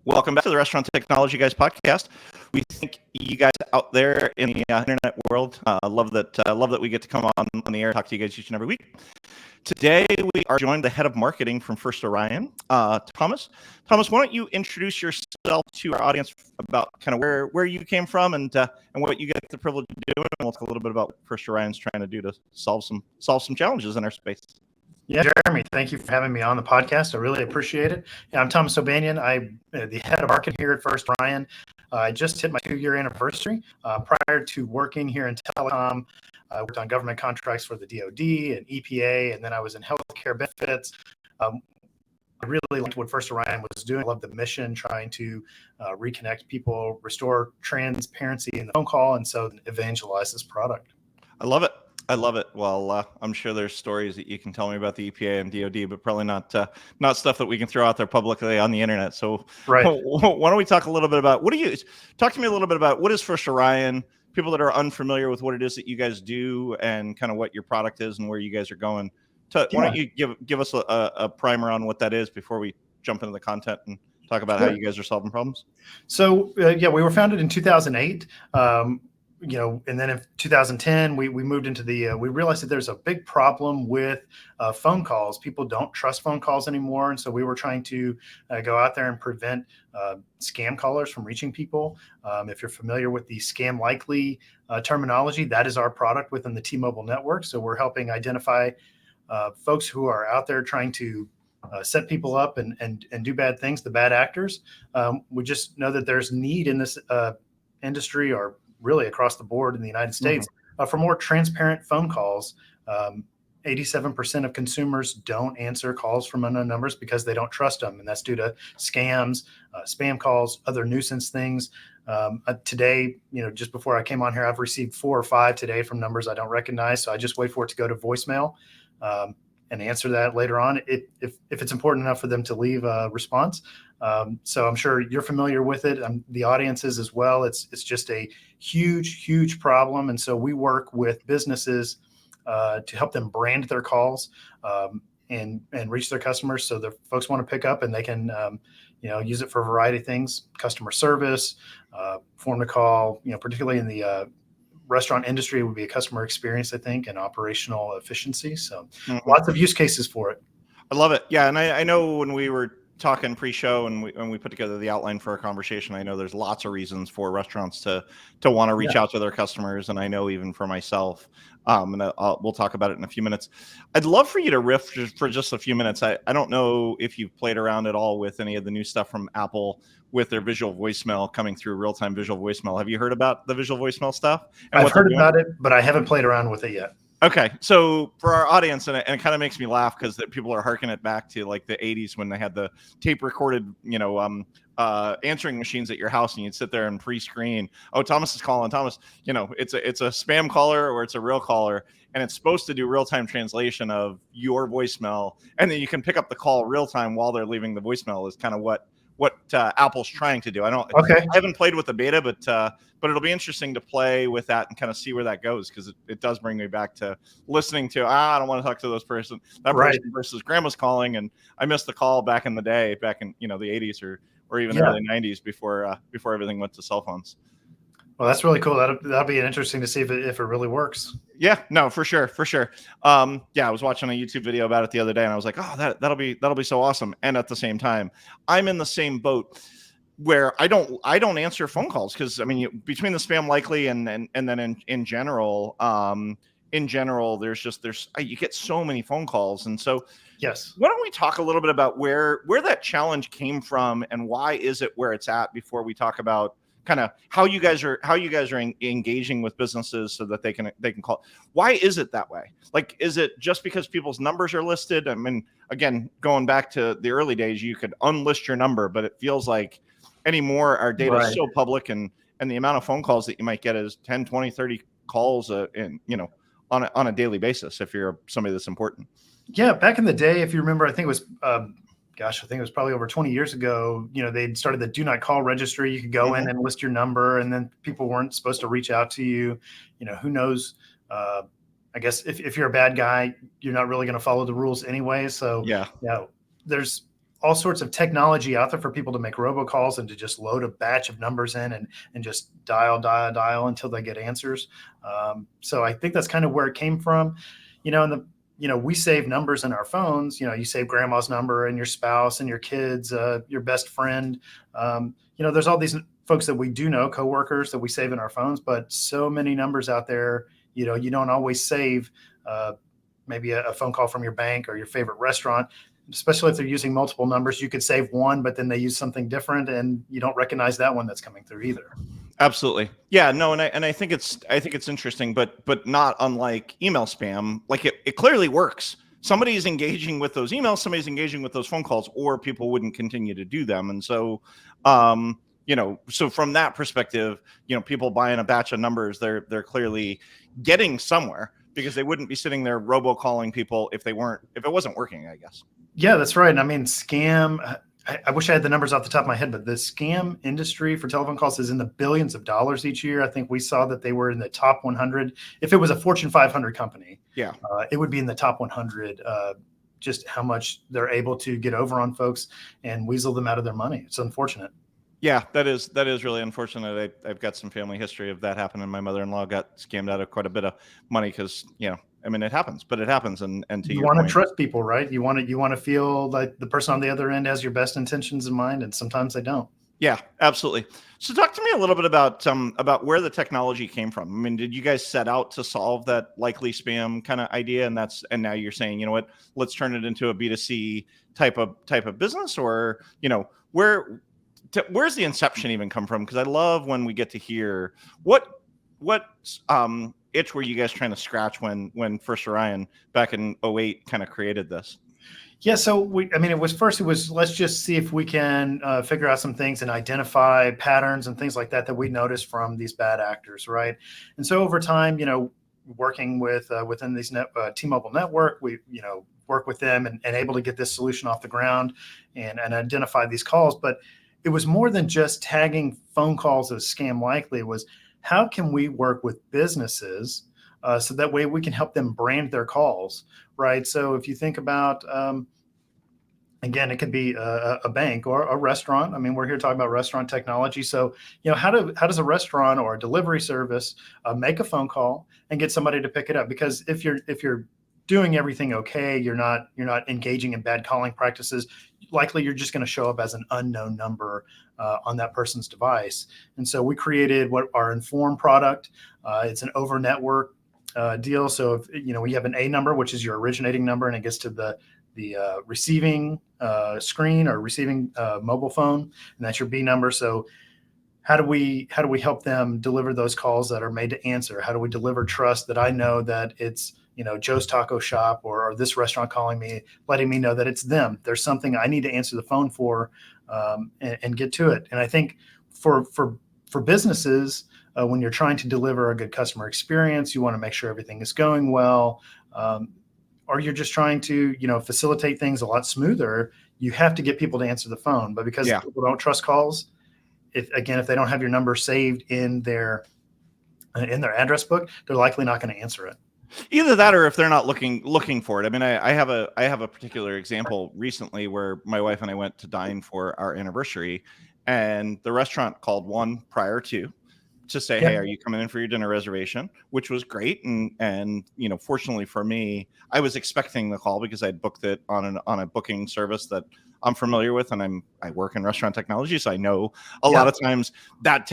Welcome back to the Restaurant Technology Guys podcast. We thank you guys out there in the internet world. Love that we get to come on the air and talk to you guys each and every week. Today we are joined by the head of marketing from First Orion, Thomas. Thomas, why don't you introduce yourself to our audience about kind of where you came from and what you get the privilege of doing, and we'll talk a little bit about what First Orion's trying to do to solve some challenges in our space. Yeah, Jeremy, thank you for having me on the podcast. I really appreciate it. Yeah, I'm Thomas O'Banion. I'm the head of marketing here at First Orion. I just hit my 2-year anniversary. Prior to working here in telecom, I worked on government contracts for the DoD and EPA, and then I was in healthcare benefits. I really liked what First Orion was doing. I love the mission, trying to reconnect people, restore transparency in the phone call, and so evangelize this product. I love it. Well, I'm sure there's stories that you can tell me about the EPA and DoD, but probably not stuff that we can throw out there publicly on the internet. So, right. Why don't we talk a little bit about talk to me a little bit about what is First Orion? People that are unfamiliar with what it is that you guys do and kind of what your product is and where you guys are going. Why don't you give us a primer on what that is before we jump into the content and talk about how you guys are solving problems? So, we were founded in 2008. And then in 2010, we moved into we realized that there's a big problem with phone calls. People don't trust phone calls anymore. And so we were trying to go out there and prevent scam callers from reaching people. If you're familiar with the scam likely terminology, that is our product within the T-Mobile network. So we're helping identify folks who are out there trying to set people up and do bad things, the bad actors. We just know that there's need in this industry, or really across the board in the United States, for more transparent phone calls. 87% of consumers don't answer calls from unknown numbers because they don't trust them. And that's due to scams, spam calls, other nuisance things. Today, just before I came on here, I've received 4 or 5 today from numbers I don't recognize. So I just wait for it to go to voicemail and answer that later on if it's important enough for them to leave a response. So I'm sure you're familiar with it. The audience is as well. It's just a huge problem. And so we work with businesses to help them brand their calls and reach their customers. So the folks want to pick up and they can use it for a variety of things: customer service, form to call, particularly in the restaurant industry, would be a customer experience, I think, and operational efficiency. So lots of use cases for it. I love it. Yeah. And I know when we were talking pre-show and we put together the outline for our conversation, I know there's lots of reasons for restaurants to want to reach out to their customers. And I know even for myself, and we'll talk about it in a few minutes. I'd love for you to riff for just a few minutes. I don't know if you've played around at all with any of the new stuff from Apple with their visual voicemail coming through, real-time visual voicemail. Have you heard about the visual voicemail stuff? I've heard about it, but I haven't played around with it yet. Okay, so for our audience, and it kind of makes me laugh because people are harking it back to like the 80s when they had the tape recorded, answering machines at your house, and you'd sit there and pre-screen. Oh, Thomas is calling. Thomas, it's a spam caller or it's a real caller, and it's supposed to do real-time translation of your voicemail, and then you can pick up the call real-time while they're leaving the voicemail. Is kind of what Apple's trying to do. I haven't played with the beta, but it'll be interesting to play with that and kind of see where that goes, because it does bring me back to listening to I don't want to talk to person versus grandma's calling, and I missed the call back in the day, back in the 80s or even early 90s before everything went to cell phones. Well, that's really cool. That'll be interesting to see if it really works. Yeah, no, for sure. I was watching a YouTube video about it the other day, and I was like, oh, that'll be so awesome. And at the same time, I'm in the same boat where I don't answer phone calls because between the spam likely and then in general, there's you get so many phone calls, and so yes. Why don't we talk a little bit about where that challenge came from and why is it where it's at before we talk about kind of how you guys are engaging with businesses so that they can call. Why is it that way? Like, is it just because people's numbers are listed? Again, going back to the early days, you could unlist your number, but it feels like anymore our data is so public, and the amount of phone calls that you might get is 10, 20, 30 calls on a daily basis if you're somebody that's important. Yeah, back in the day, if you remember, I think it was I think it was probably over 20 years ago, they'd started the do not call registry. You could go in and list your number, and then people weren't supposed to reach out to you. Who knows? I guess if you're a bad guy, you're not really going to follow the rules anyway. So yeah, there's all sorts of technology out there for people to make robocalls and to just load a batch of numbers in and just dial until they get answers. So I think that's kind of where it came from, and we save numbers in our phones. You save grandma's number and your spouse and your kids, your best friend. There's all these folks that we do know, coworkers that we save in our phones, but so many numbers out there, you don't always save maybe a phone call from your bank or your favorite restaurant, especially if they're using multiple numbers. You could save one, but then they use something different and you don't recognize that one that's coming through either. Absolutely. Yeah, no, and I think it's interesting, but not unlike email spam. Like it clearly works. Somebody's engaging with those emails, somebody's engaging with those phone calls, or people wouldn't continue to do them. And so so from that perspective, people buying a batch of numbers, they're clearly getting somewhere, because they wouldn't be sitting there robocalling people if it wasn't working, I guess. Yeah, that's right. And I mean, scam, I wish I had the numbers off the top of my head, but the scam industry for telephone calls is in the billions of dollars each year. I think we saw that they were in the top 100. If it was a Fortune 500 company, yeah, it would be in the top 100. Just how much they're able to get over on folks and weasel them out of their money. It's unfortunate. Yeah, that is really unfortunate. I've got some family history of that happening. My mother-in-law got scammed out of quite a bit of money because, I mean, it happens, but it happens. And to you want to trust people, right? You want to feel like the person on the other end has your best intentions in mind, and sometimes they don't. Yeah, absolutely. So talk to me a little bit about where the technology came from. I mean, did you guys set out to solve that likely spam kind of idea, and now you're saying, you know what, let's turn it into a B2C type of business, or where's the inception even come from? Because I love when we get to hear what itch were you guys trying to scratch when First Orion back in 2008 kind of created this? Yeah, so it was let's just see if we can figure out some things and identify patterns and things like that we noticed from these bad actors, right? And so over time, working with within these T-Mobile network, we work with them and able to get this solution off the ground and identify these calls. But it was more than just tagging phone calls as scam likely. It was, how can we work with businesses so that way we can help them brand their calls, right? So if you think about, again, it could be a bank or a restaurant. I mean, we're here talking about restaurant technology. So, how does a restaurant or a delivery service make a phone call and get somebody to pick it up? Because if you're doing everything okay, you're not engaging in bad calling practices, likely you're just going to show up as an unknown number on that person's device. And so we created what our Inform product. It's an over network deal. So if we have an A number, which is your originating number, and it gets to the receiving screen or receiving mobile phone, and that's your B number. So how do we help them deliver those calls that are made to answer? How do we deliver trust that I know that it's Joe's Taco Shop or this restaurant calling me, letting me know that it's them. There's something I need to answer the phone for and get to it. And I think for businesses, when you're trying to deliver a good customer experience, you want to make sure everything is going well, or you're just trying to facilitate things a lot smoother. You have to get people to answer the phone, but because people don't trust calls, if they don't have your number saved in their address book, they're likely not going to answer it. Either that, or if they're not looking for it. I mean, I have a particular example recently where my wife and I went to dine for our anniversary, and the restaurant called one prior to say, hey, are you coming in for your dinner reservation? Which was great, and fortunately for me, I was expecting the call because I'd booked it on a booking service that I'm familiar with, and I work in restaurant technology, so I know a lot of times that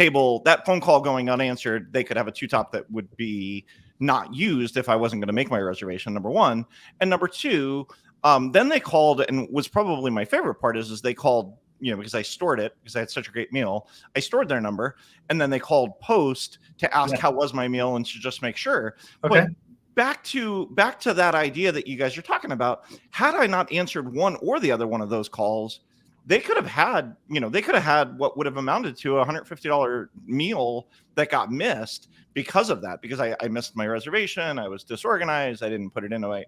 phone call going unanswered, they could have a two-top that would be not used if I wasn't going to make my reservation, number one. And number two, then they called, and was probably my favorite part is they called, because I stored it because I had such a great meal. I stored their number, and then they called post to ask how was my meal and to just make sure. Okay. But back to that idea that you guys are talking about, had I not answered one or the other one of those calls, they could have had, what would have amounted to a $150 meal that got missed because of that, because I missed my reservation. I was disorganized. I didn't put it into my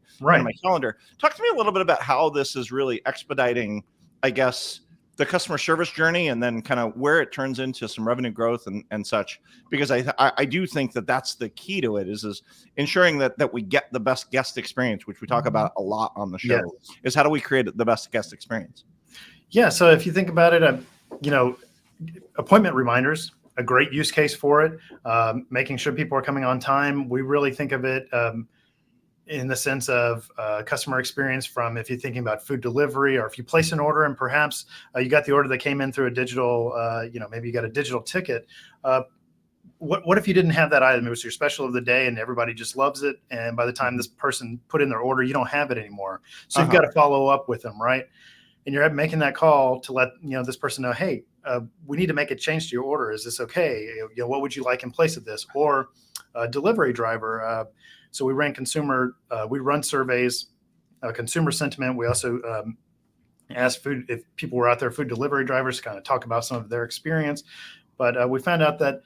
calendar. Talk to me a little bit about how this is really expediting, I guess, the customer service journey, and then kind of where it turns into some revenue growth and such, because I do think that that's the key to it is ensuring that we get the best guest experience, which we talk about a lot on the show, is how do we create the best guest experience? Yeah. So if you think about it, you know, appointment reminders, a great use case for it. Making sure people are coming on time. We really think of it in the sense of customer experience from if you're thinking about food delivery or if you place an order and perhaps you got the order that came in through a digital, maybe you got a digital ticket. What if you didn't have that item? It was your special of the day and everybody just loves it. And by the time this person put in their order, you don't have it anymore. So you've got to follow up with them, right? And you're making that call to let this person know, hey, we need to make a change to your order. Is this okay? What would you like in place of this? Or delivery driver. So we run surveys, consumer sentiment. We also asked if people were out there, food delivery drivers, to kind of talk about some of their experience. But we found out that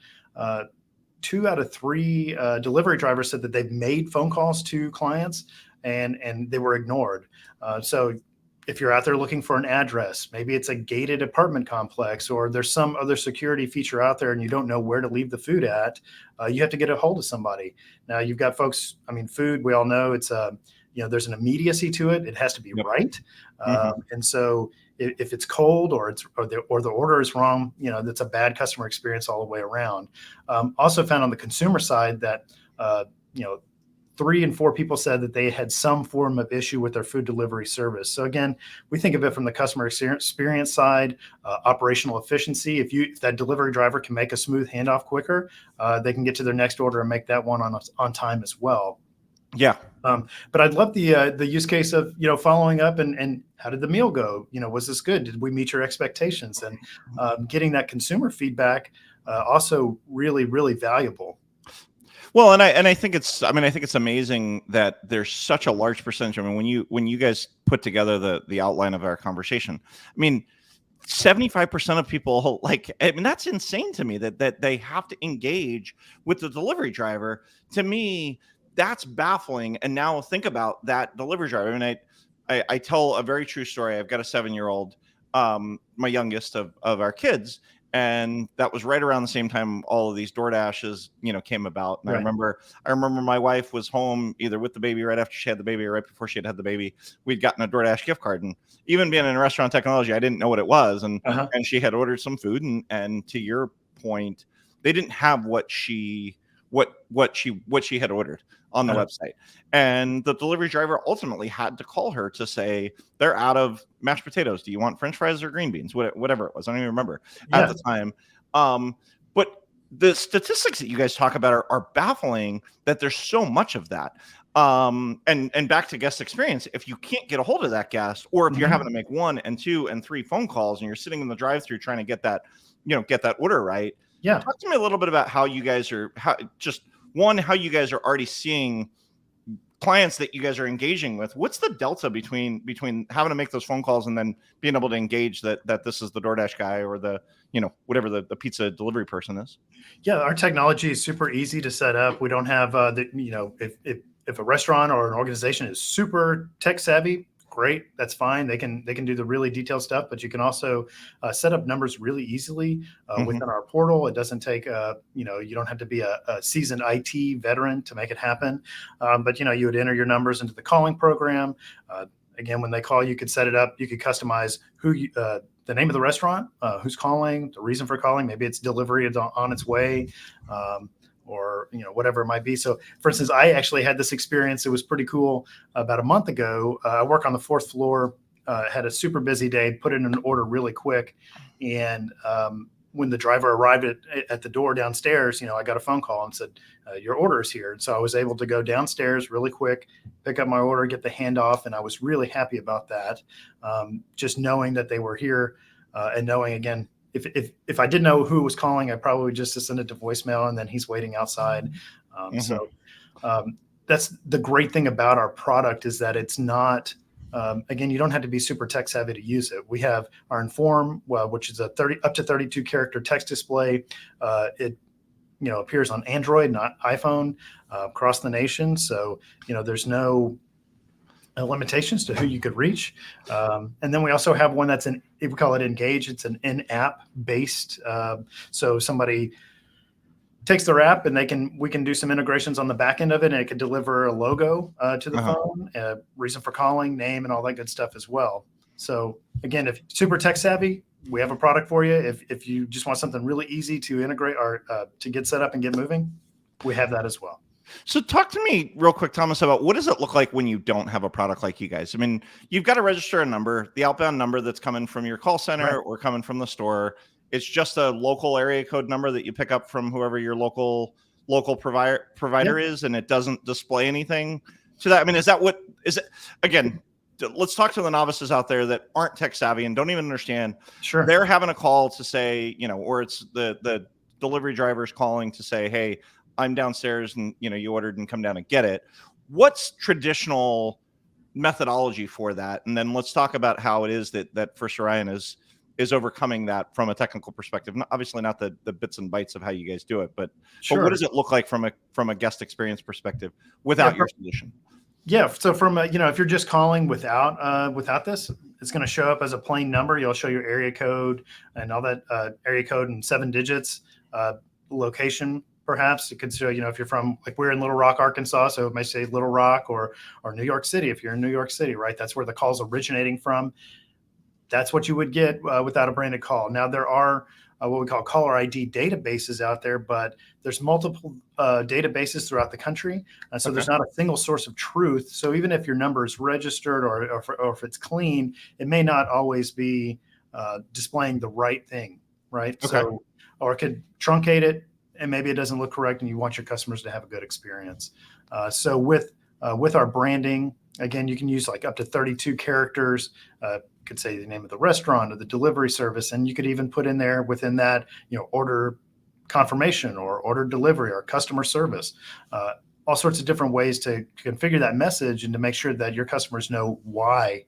2 out of 3 delivery drivers said that they've made phone calls to clients and they were ignored. So if you're out there looking for an address, maybe it's a gated apartment complex or there's some other security feature out there and you don't know where to leave the food at, you have to get a hold of somebody. Now you've got folks, food, we all know it's there's an immediacy to it. It has to be right. And so if it's cold or the order is wrong, that's a bad customer experience all the way around. Also found on the consumer side that, 3 and 4 people said that they had some form of issue with their food delivery service. So again, we think of it from the customer experience side, operational efficiency. If that delivery driver can make a smooth handoff quicker, they can get to their next order and make that one on time as well. Yeah. But I'd love the use case of, following up and how did the meal go? Was this good? Did we meet your expectations? And getting that consumer feedback also really, really valuable. Well, and I think it's amazing that there's such a large percentage. When you guys put together the outline of our conversation, 75% of people that's insane to me that they have to engage with the delivery driver. To me, that's baffling. And now think about that delivery driver. I tell a very true story. I've got a 7-year-old, my youngest of our kids. And that was right around the same time all of these DoorDashes, came about. And right. I remember my wife was home either with the baby right after she had the baby or right before she had the baby. We'd gotten a DoorDash gift card, and even being in restaurant technology, I didn't know what it was. And she had ordered some food, and to your point, they didn't have what she had ordered on the website. And the delivery driver ultimately had to call her to say, they're out of mashed potatoes. Do you want French fries or green beans? Whatever it was. I don't even remember at the time. But the statistics that you guys talk about are baffling, that there's so much of that. And back to guest experience, if you can't get a hold of that guest, or if you're having to make 1 and 2 and 3 phone calls and you're sitting in the drive-thru trying to get that order right. Yeah. Talk to me a little bit about how you guys are, how you guys are already seeing clients that you guys are engaging with. What's the delta between having to make those phone calls and then being able to engage that this is the DoorDash guy or the, whatever the pizza delivery person is? Yeah, our technology is super easy to set up. We don't have if a restaurant or an organization is super tech savvy, great, that's fine. They can do the really detailed stuff, but you can also set up numbers really easily within our portal. It doesn't take you don't have to be a seasoned IT veteran to make it happen. But you would enter your numbers into the calling program. Again, when they call, you could set it up. You could customize the name of the restaurant, who's calling, the reason for calling. Maybe it's delivery is on its way. Or whatever it might be. So, for instance, I actually had this experience. It was pretty cool. About a month ago, I work on the 4th floor. Had a super busy day. Put in an order really quick, and when the driver arrived at the door downstairs, I got a phone call and said, "Your order is here." And so I was able to go downstairs really quick, pick up my order, get the handoff, and I was really happy about that. Just knowing that they were here, and knowing again. If I didn't know who was calling, I probably just send it to voicemail and then he's waiting outside. So that's the great thing about our product is that it's not, again, you don't have to be super tech savvy to use it. We have our Inform, which is a up to 32 character text display. It appears on Android, not iPhone, across the nation. So, there's no limitations to who you could reach. And then we also have one that's we call it Engage. It's an in-app based. So somebody takes their app and we can do some integrations on the back end of it, and it can deliver a logo to the phone, a reason for calling, name, and all that good stuff as well. So again, if super tech savvy, we have a product for you. If you just want something really easy to integrate or to get set up and get moving, we have that as well. So talk to me real quick, Thomas, about what does it look like when you don't have a product like you guys? I mean, you've got to register a number, the outbound number that's coming from your call center Right. or coming from the store. It's just a local area code number that you pick up from whoever your local provider Yep. is, and it doesn't display anything to that. I mean, is that what is it? Again, let's talk to the novices out there that aren't tech savvy and don't even understand. Sure. They're having a call to say, or it's the delivery drivers calling to say, hey, I'm downstairs and you ordered and come down and get it. What's traditional methodology for that? And then let's talk about how it is that First Orion is overcoming that from a technical perspective. Obviously not the bits and bytes of how you guys do it, but Sure. what does it look like from a guest experience perspective without your solution? Yeah. So from if you're just calling without this, it's going to show up as a plain number. You'll show your area code and all that area code and 7 digits, location. Perhaps it could show, if you're from, like, we're in Little Rock, Arkansas, so it may say Little Rock or New York City. If you're in New York City, right, that's where the call's originating from. That's what you would get without a branded call. Now there are what we call caller ID databases out there, but there's multiple databases throughout the country. So There's not a single source of truth. So even if your number is registered or if it's clean, it may not always be displaying the right thing, right? Okay. So, or it could truncate it, and maybe it doesn't look correct, and you want your customers to have a good experience. So with our branding, again, you can use like up to 32 characters. Could say the name of the restaurant or the delivery service, and you could even put in there within that, order confirmation or order delivery or customer service. All sorts of different ways to configure that message and to make sure that your customers know why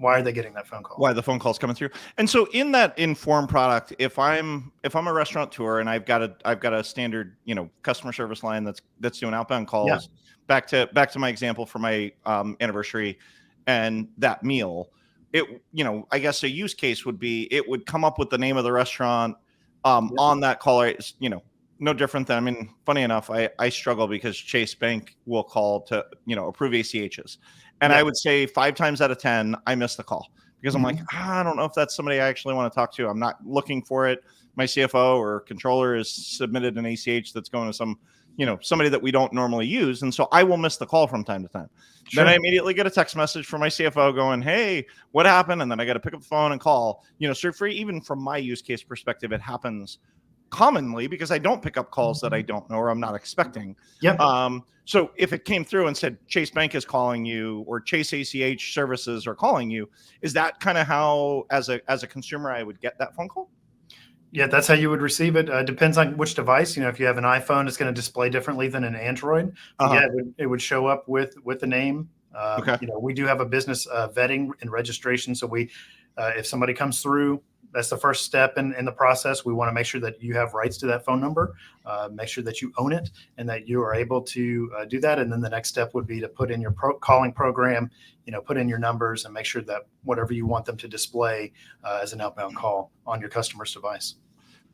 are they getting that phone call? Why the phone call's coming through. And so in that informed product, if I'm a restaurateur and I've got a standard, customer service line that's doing outbound calls, back to my example for my anniversary and that meal, I guess a use case would be it would come up with the name of the restaurant on that call. It's, no different than, I mean, funny enough, I struggle because Chase Bank will call to, approve ACHs. And I would say 5 times out of 10, I miss the call because I'm like, I don't know if that's somebody I actually want to talk to. I'm not looking for it. My CFO or controller has submitted an ACH that's going to some, somebody that we don't normally use. And so I will miss the call from time to time. Sure. Then I immediately get a text message from my CFO going, hey, what happened? And then I got to pick up the phone and call, so even from my use case perspective, it happens commonly because I don't pick up calls that I don't know or I'm not expecting. Yep. So if it came through and said Chase Bank is calling you or Chase ACH services are calling you, is that kind of how, as a consumer, I would get that phone call? Yeah, that's how you would receive it. Depends on which device. If you have an iPhone, it's going to display differently than an Android. Yeah, it would show up with the name. Okay. We do have a business vetting and registration. So if somebody comes through, that's the first step in the process. We want to make sure that you have rights to that phone number, make sure that you own it and that you are able to do that. And then the next step would be to put in your calling program, put in your numbers and make sure that whatever you want them to display as an outbound call on your customer's device.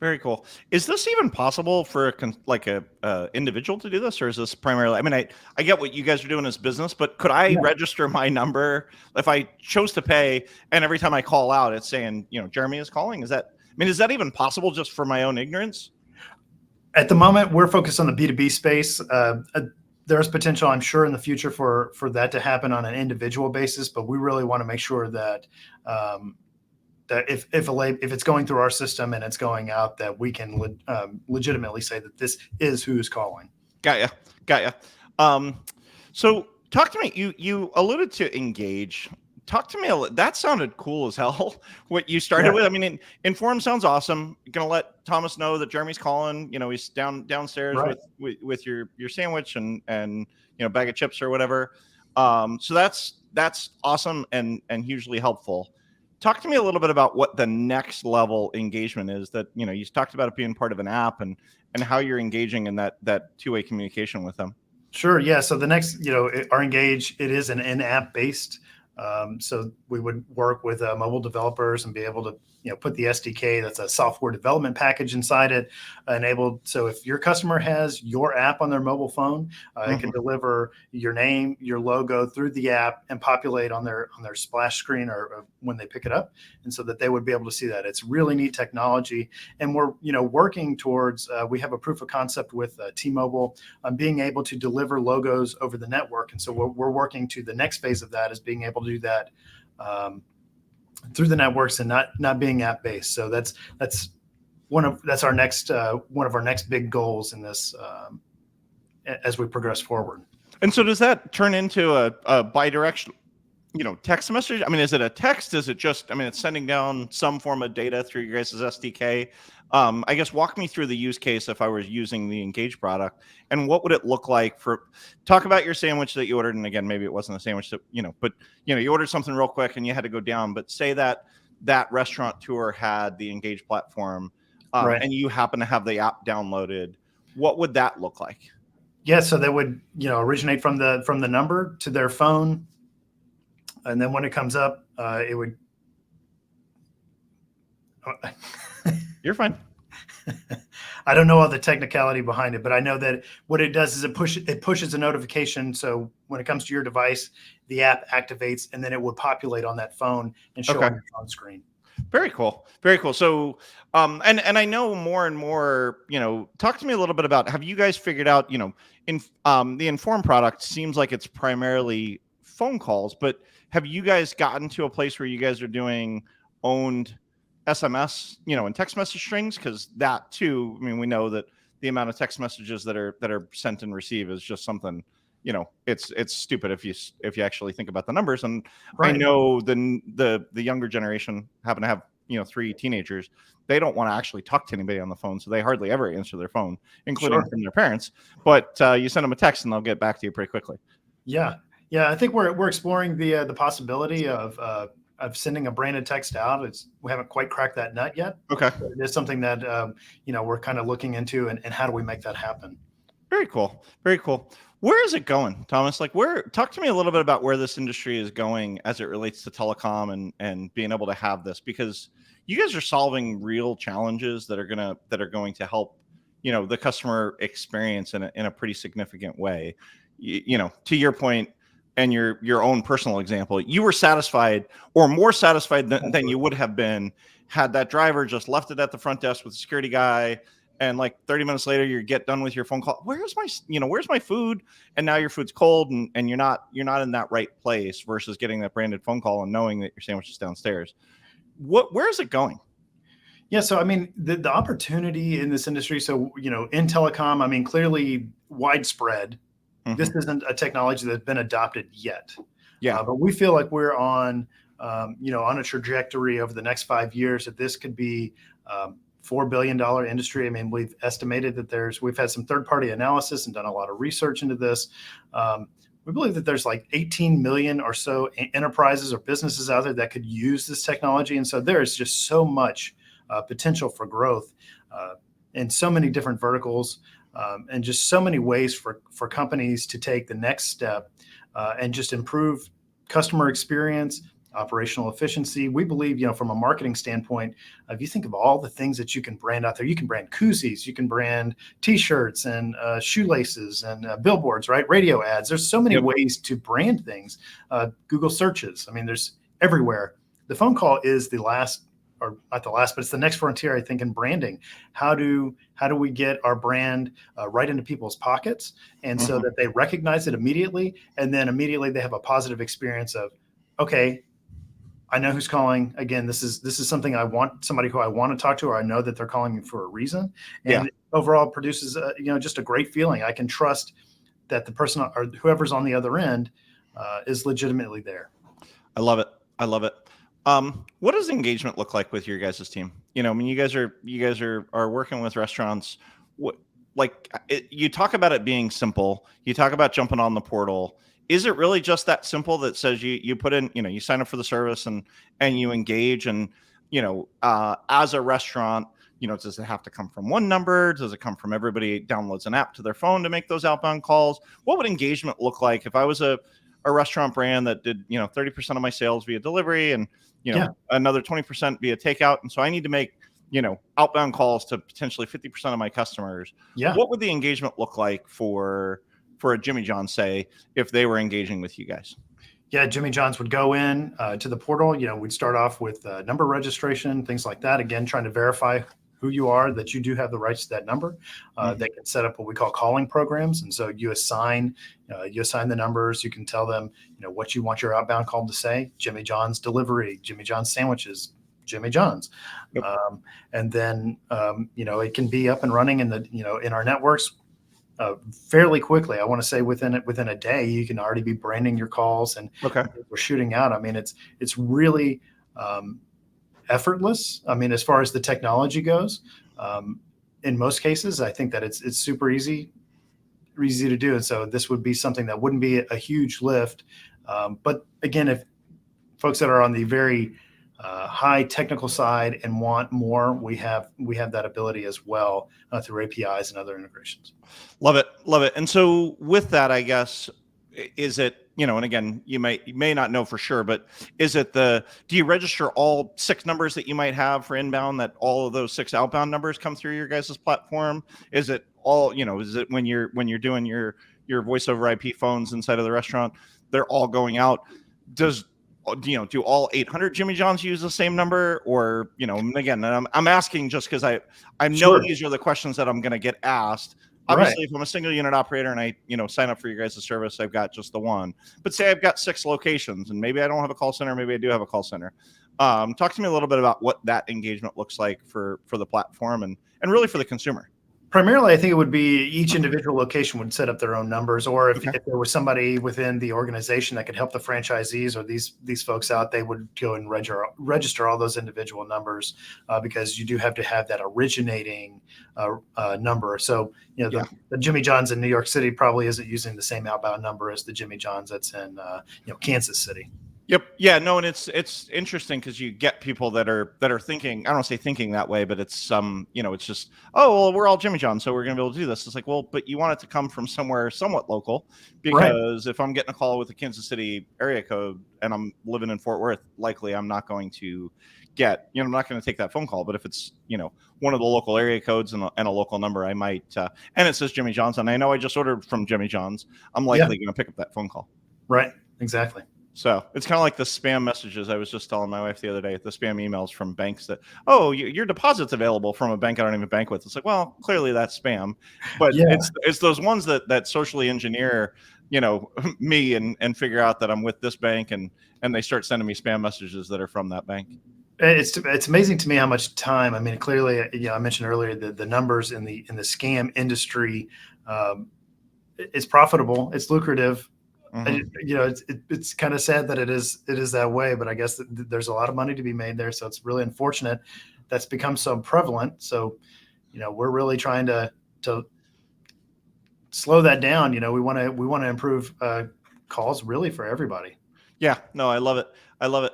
Very cool. Is this even possible for a individual to do this, or is this primarily? I mean, I get what you guys are doing as business, but could I register my number if I chose to pay, and every time I call out, it's saying, Jeremy is calling? Is that even possible just for my own ignorance? At the moment, we're focused on the B2B space. There's potential, I'm sure, in the future for that to happen on an individual basis, but we really want to make sure that that if it's going through our system and it's going out, that we can legitimately say that this is who's calling. Got ya. So talk to me. You alluded to Engage. Talk to me. That sounded cool as hell. What you started with. I mean, Inform sounds awesome. You're gonna let Thomas know that Jeremy's calling. He's downstairs with your sandwich and bag of chips or whatever. So that's awesome and hugely helpful. Talk to me a little bit about what the next level engagement is that, you talked about it being part of an app and how you're engaging in that two-way communication with them. Sure. Yeah. So the next, our Engage, it is an in-app based So we would work with mobile developers and be able to, put the SDK, that's a software development package inside it, enabled. So if your customer has your app on their mobile phone, it can deliver your name, your logo through the app and populate on their splash screen or when they pick it up, and so that they would be able to see that. It's really neat technology, and we're working towards. We have a proof of concept with T-Mobile on being able to deliver logos over the network, and so we're working to the next phase of that is being able to do that through the networks and not being app based. So that's our next one of our next big goals in this as we progress forward. And so does that turn into a bidirectional, text message? I mean, is it a text? Is it just, it's sending down some form of data through your guys' SDK? I guess walk me through the use case if I was using the Engage product, and what would it look like talk about your sandwich that you ordered. And again, maybe it wasn't a sandwich that, but you ordered something real quick and you had to go down, but say that restaurant tour had the Engage platform Right. and you happen to have the app downloaded. What would that look like? Yeah. So they would, originate from the number to their phone. And then when it comes up, it would. You're fine. I don't know all the technicality behind it, but I know that what it does is it pushes a notification. So when it comes to your device, the app activates, and then it would populate on that phone and show on your phone screen. Very cool. Very cool. So, and I know more and more, talk to me a little bit about, have you guys figured out, in the Inform product seems like it's primarily phone calls, but have you guys gotten to a place where you guys are doing owned SMS, and text message strings? Because that too, we know that the amount of text messages that are sent and received is just something, it's stupid if you actually think about the numbers. And right. I know the younger generation happen to have 3 teenagers. They don't want to actually talk to anybody on the phone, so they hardly ever answer their phone, including from their parents. But you send them a text and they'll get back to you pretty quickly. Yeah. I think we're exploring the possibility of sending a branded text out. We haven't quite cracked that nut yet. Okay. But it is something that, we're kind of looking into, and how do we make that happen? Very cool. Very cool. Where is it going, Thomas? Talk to me a little bit about where this industry is going as it relates to telecom and being able to have this, because you guys are solving real challenges that are going to help, the customer experience in a pretty significant way. To your point, and your own personal example, you were satisfied or more satisfied than you would have been had that driver just left it at the front desk with the security guy, and like 30 minutes later you get done with your phone call. Where's my food? And now your food's cold, and you're not in that right place, versus getting that branded phone call and knowing that your sandwich is downstairs. Where is it going? Yeah, so the opportunity in this industry, so in telecom, clearly widespread. Mm-hmm. This isn't a technology that's been adopted yet. Yeah, but we feel like we're on a trajectory over the next 5 years that this could be $4 billion industry. We've estimated that we've had some third-party analysis and done a lot of research into this. We believe that there's like 18 million or so enterprises or businesses out there that could use this technology. And so there is just so much potential for growth in so many different verticals, and just so many ways for companies to take the next step and just improve customer experience, operational efficiency. We believe, from a marketing standpoint, if you think of all the things that you can brand out there, you can brand koozies, you can brand T-shirts and shoelaces and billboards, right? Radio ads. There's so many ways to brand things. Google searches. There's everywhere. The phone call is the last, or not the last, but it's the next frontier, I think, in branding. How do we get our brand right into people's pockets, and so that they recognize it immediately, and then immediately they have a positive experience of, okay, I know who's calling. Again, this is something somebody who I want to talk to, or I know that they're calling me for a reason. And overall produces just a great feeling. I can trust that the person or whoever's on the other end is legitimately there. I love it. What does engagement look like with your guys' team? You guys are working with restaurants. You talk about it being simple. You talk about jumping on the portal. Is it really just that simple that says you put in, you sign up for the service and you engage, and, as a restaurant, does it have to come from one number? Does it come from everybody downloads an app to their phone to make those outbound calls? What would engagement look like if I was a a restaurant brand that did 30% of my sales via delivery, and Yeah. another 20% via takeout, and so I need to make outbound calls to potentially 50% of my customers. Yeah. What would the engagement look like for a Jimmy John, say, if they were engaging with you guys? Yeah, Jimmy John's would go in to the portal. We'd start off with number registration, things like that. Again, trying to verify who you are, that you do have the rights to that number. They can set up what we call calling programs, and so you assign the numbers. You can tell them what you want your outbound call to say. Jimmy John's delivery, Jimmy John's sandwiches, Jimmy John's. Yep. And then it can be up and running in in our networks fairly quickly. I want to say within a day, you can already be branding your calls, and we're shooting out. I mean, it's really effortless. I mean, as far as the technology goes, in most cases, I think that it's super easy to do. And so this would be something that wouldn't be a huge lift. But again, if folks that are on the very high technical side and want more, we have that ability as well through APIs and other integrations. Love it. And so with that, I guess, is it, and again, you may not know for sure, but is it do you register all 6 numbers that you might have for inbound, that all of those 6 outbound numbers come through your guys' platform? Is it all, is it when you're doing your voice over IP phones inside of the restaurant, they're all going out? Do all 800 Jimmy Johns use the same number? Or, again, I'm asking just because I know Sure. these are the questions that I'm going to get asked. Obviously, Right. if I'm a single unit operator and I, sign up for your guys' service, I've got just the one. But say I've got 6 locations, and maybe I don't have a call center, maybe I do have a call center. Talk to me a little bit about what that engagement looks like for the platform and really for the consumer. Primarily, I think it would be each individual location would set up their own numbers, or if there was somebody within the organization that could help the franchisees or these folks out, they would go and register all those individual numbers because you do have to have that originating number. So, the Jimmy John's in New York City probably isn't using the same outbound number as the Jimmy John's that's in Kansas City. Yep. Yeah. No, and it's interesting because you get people that are thinking, I don't want to say thinking that way, but it's it's just, oh, well, we're all Jimmy John, so we're going to be able to do this. It's like, well, but you want it to come from somewhere somewhat local, because if I'm getting a call with a Kansas City area code and I'm living in Fort Worth, likely I'm not going to get, I'm not going to take that phone call. But if it's, one of the local area codes and a local number, I might, and it says Jimmy John's, and I know I just ordered from Jimmy John's, I'm likely going to pick up that phone call. Right. Exactly. So it's kind of like the spam messages. I was just telling my wife the other day, the spam emails from banks that, oh, your deposit's available from a bank I don't even bank with. It's like, well, clearly that's spam. But it's those ones that socially engineer, me and figure out that I'm with this bank, and they start sending me spam messages that are from that bank. It's amazing to me how much time. I mean, clearly, I mentioned earlier the numbers in the scam industry. It's profitable. It's lucrative. It's kind of sad that it is that way, but I guess there's a lot of money to be made there. So it's really unfortunate that's become so prevalent. So, we're really trying to slow that down. We want to improve calls really for everybody. Yeah, no, I love it.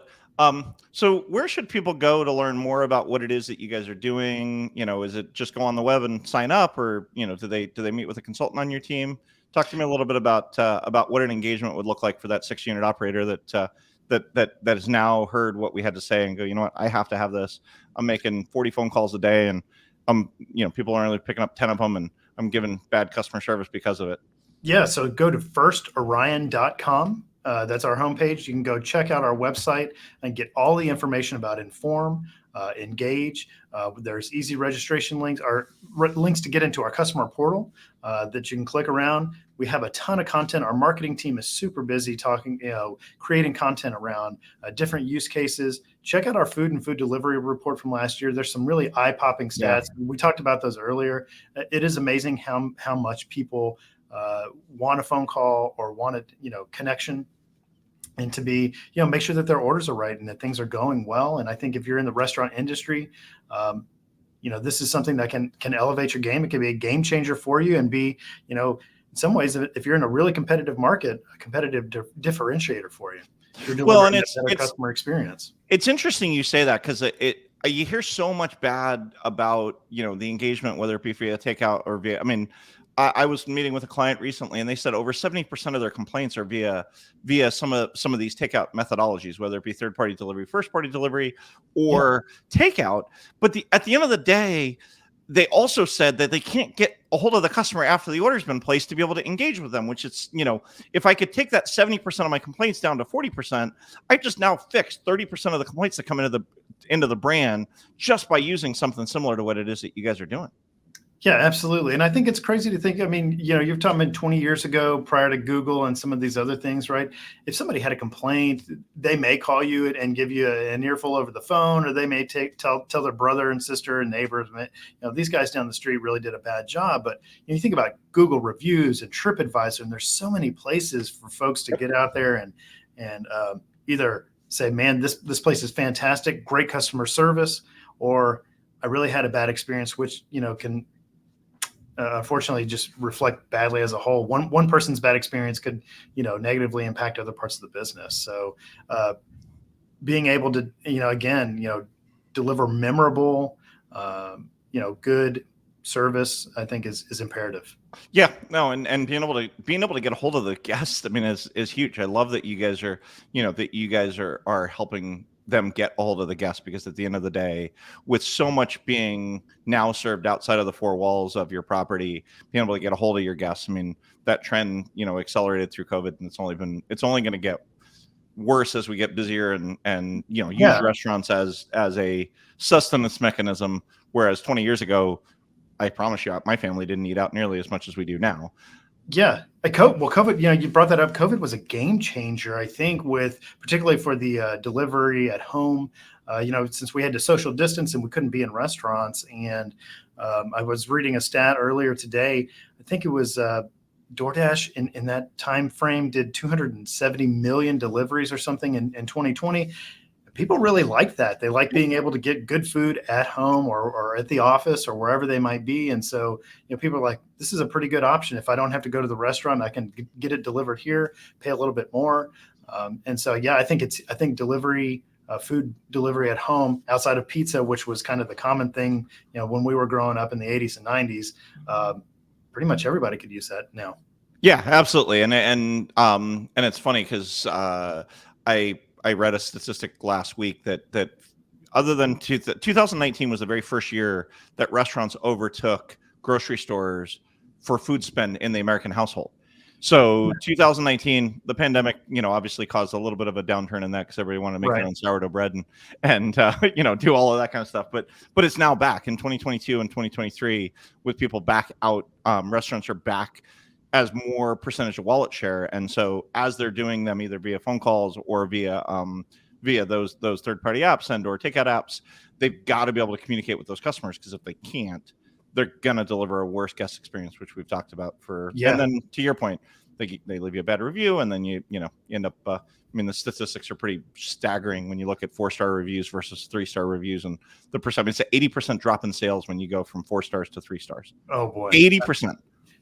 So where should people go to learn more about what it is that you guys are doing? Is it just go on the web and sign up, or, do they meet with a consultant on your team? Talk to me a little bit about what an engagement would look like for that 6-unit operator that has now heard what we had to say and go, you know what, I have to have this. I'm making 40 phone calls a day, and people are only picking up 10 of them, and I'm giving bad customer service because of it. Yeah. So go to firstorion.com. That's our homepage. You can go check out our website and get all the information about Inform, Engage. There's easy registration links, or links to get into our customer portal that you can click around. We have a ton of content. Our marketing team is super busy creating content around different use cases. Check out our food and food delivery report from last year. There's some really eye-popping stats. Yeah. We talked about those earlier. It is amazing how much people want a phone call or want a connection, and to be make sure that their orders are right and that things are going well. And I think if you're in the restaurant industry, this is something that can elevate your game. It can be a game changer for you and be in some ways, if you're in a really competitive market, a competitive differentiator for you. You're delivering a better customer experience. It's interesting you say that, because you hear so much bad about the engagement, whether it be via takeout or via, I was meeting with a client recently, and they said over 70% of their complaints are via some of these takeout methodologies, whether it be third party delivery, first party delivery, Yeah. or takeout. But at the end of the day, they also said that they can't get a hold of the customer after the order's been placed to be able to engage with them, which is, if I could take that 70% of my complaints down to 40%, I just now fixed 30% of the complaints that come into the brand just by using something similar to what it is that you guys are doing. Yeah, absolutely. And I think it's crazy to think, I mean, you're talking about 20 years ago prior to Google and some of these other things, right? If somebody had a complaint, they may call you and give you an earful over the phone, or they may tell their brother and sister and neighbors, these guys down the street really did a bad job. But you think about Google reviews and TripAdvisor, and there's so many places for folks to get out there and either say, man, this place is fantastic, great customer service, or I really had a bad experience, which, can unfortunately just reflect badly as a whole. One person's bad experience could, negatively impact other parts of the business. So being able to, again, deliver memorable, good service, I think is imperative. Yeah, no, and being able to get a hold of the guests, I mean, is huge. I love that you guys are helping them get a hold of the guests, because at the end of the day, with so much being now served outside of the four walls of your property, being able to get a hold of your guests, I mean, that trend, accelerated through COVID, and it's only going to get worse as we get busier and use restaurants as a sustenance mechanism, whereas 20 years ago, I promise you, my family didn't eat out nearly as much as we do now. Yeah. COVID, you brought that up. COVID was a game changer, I think, particularly for the delivery at home, since we had to social distance and we couldn't be in restaurants. And I was reading a stat earlier today. I think it was DoorDash in that time frame did 270 million deliveries or something in 2020. People really like that. They like being able to get good food at home or at the office or wherever they might be. And so, people are like, this is a pretty good option. If I don't have to go to the restaurant, I can get it delivered here, pay a little bit more. And so, yeah, I think delivery, food delivery at home outside of pizza, which was kind of the common thing, when we were growing up in the 80s and 90s, pretty much everybody could use that now. Yeah, absolutely. And it's funny because I read a statistic last week that other than 2019 was the very first year that restaurants overtook grocery stores for food spend in the American household. So 2019, the pandemic, obviously caused a little bit of a downturn in that, because everybody wanted to make their own sourdough bread and do all of that kind of stuff. But it's now back in 2022 and 2023 with people back out. Restaurants are back as more percentage of wallet share, and so as they're doing them either via phone calls or via those third-party apps and or takeout apps, they've got to be able to communicate with those customers, because if they can't, they're gonna deliver a worse guest experience, which we've talked about and then to your point, they leave you a bad review, and then you end up I mean, the statistics are pretty staggering when you look at 4-star reviews versus 3-star reviews, and the percent, it's an 80% drop in sales when you go from 4 stars to 3 stars. Oh boy, 80%.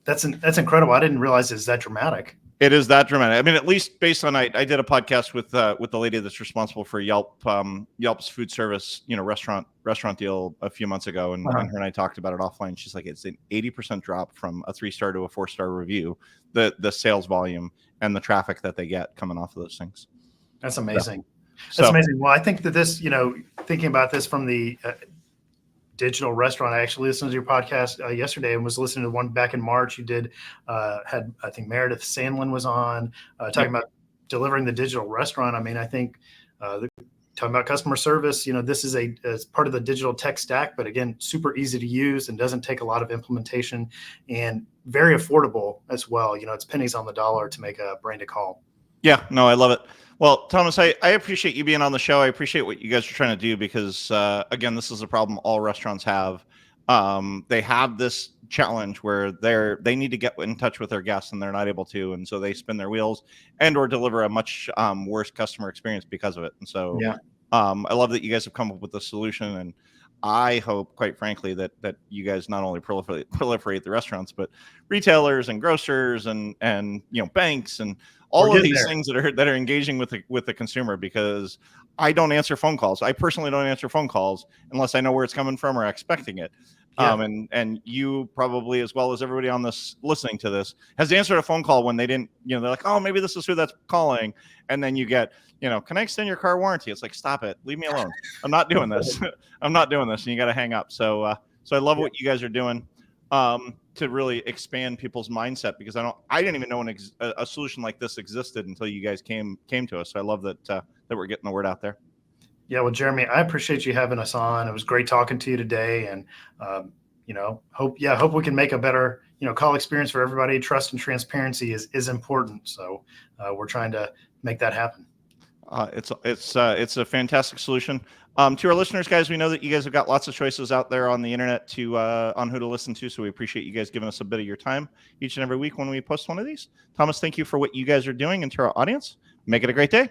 That's incredible. I didn't realize it's that dramatic. It is that dramatic. I mean, at least based on I did a podcast with the lady that's responsible for Yelp's food service, restaurant deal a few months ago, and her and I talked about it offline. She's like, it's an 80% drop from a 3-star to a 4-star review. The sales volume and the traffic that they get coming off of those things. That's amazing. That's amazing. Well, I think that this, thinking about this from the digital restaurant. I actually listened to your podcast yesterday and was listening to one back in March. You did had, I think Meredith Sandlin was on talking about delivering the digital restaurant. I mean, I think talking about customer service, this is as part of the digital tech stack, but again, super easy to use and doesn't take a lot of implementation and very affordable as well. It's pennies on the dollar to make a branded call. Yeah, no, I love it. Well, Thomas, I appreciate you being on the show. I appreciate what you guys are trying to do, because, again, this is a problem all restaurants have. They have this challenge where they need to get in touch with their guests and they're not able to. And so they spin their wheels and or deliver a much worse customer experience because of it. And so I love that you guys have come up with a solution. And I hope, quite frankly, that you guys not only proliferate the restaurants, but retailers and grocers and banks and all of getting these there. things that are engaging with the consumer, because I don't answer phone calls. I personally don't answer phone calls unless I know where it's coming from or expecting it. Yeah. And you probably, as well as everybody on this listening to this, has answered a phone call when they didn't, they're like, oh, maybe this is who that's calling. And then you get, can I extend your car warranty? It's like, stop it. Leave me alone. I'm not doing this. I'm not doing this. And you got to hang up. So I love Yeah. what you guys are doing to really expand people's mindset, because I didn't even know a solution like this existed until you guys came to us. So I love that we're getting the word out there. Yeah, well, Jeremy, I appreciate you having us on. It was great talking to you today, and hope we can make a better call experience for everybody. Trust and transparency is important, so we're trying to make that happen. It's a fantastic solution. To our listeners, guys, we know that you guys have got lots of choices out there on the internet to on who to listen to, so we appreciate you guys giving us a bit of your time each and every week when we post one of these. Thomas, thank you for what you guys are doing, and to our audience, make it a great day.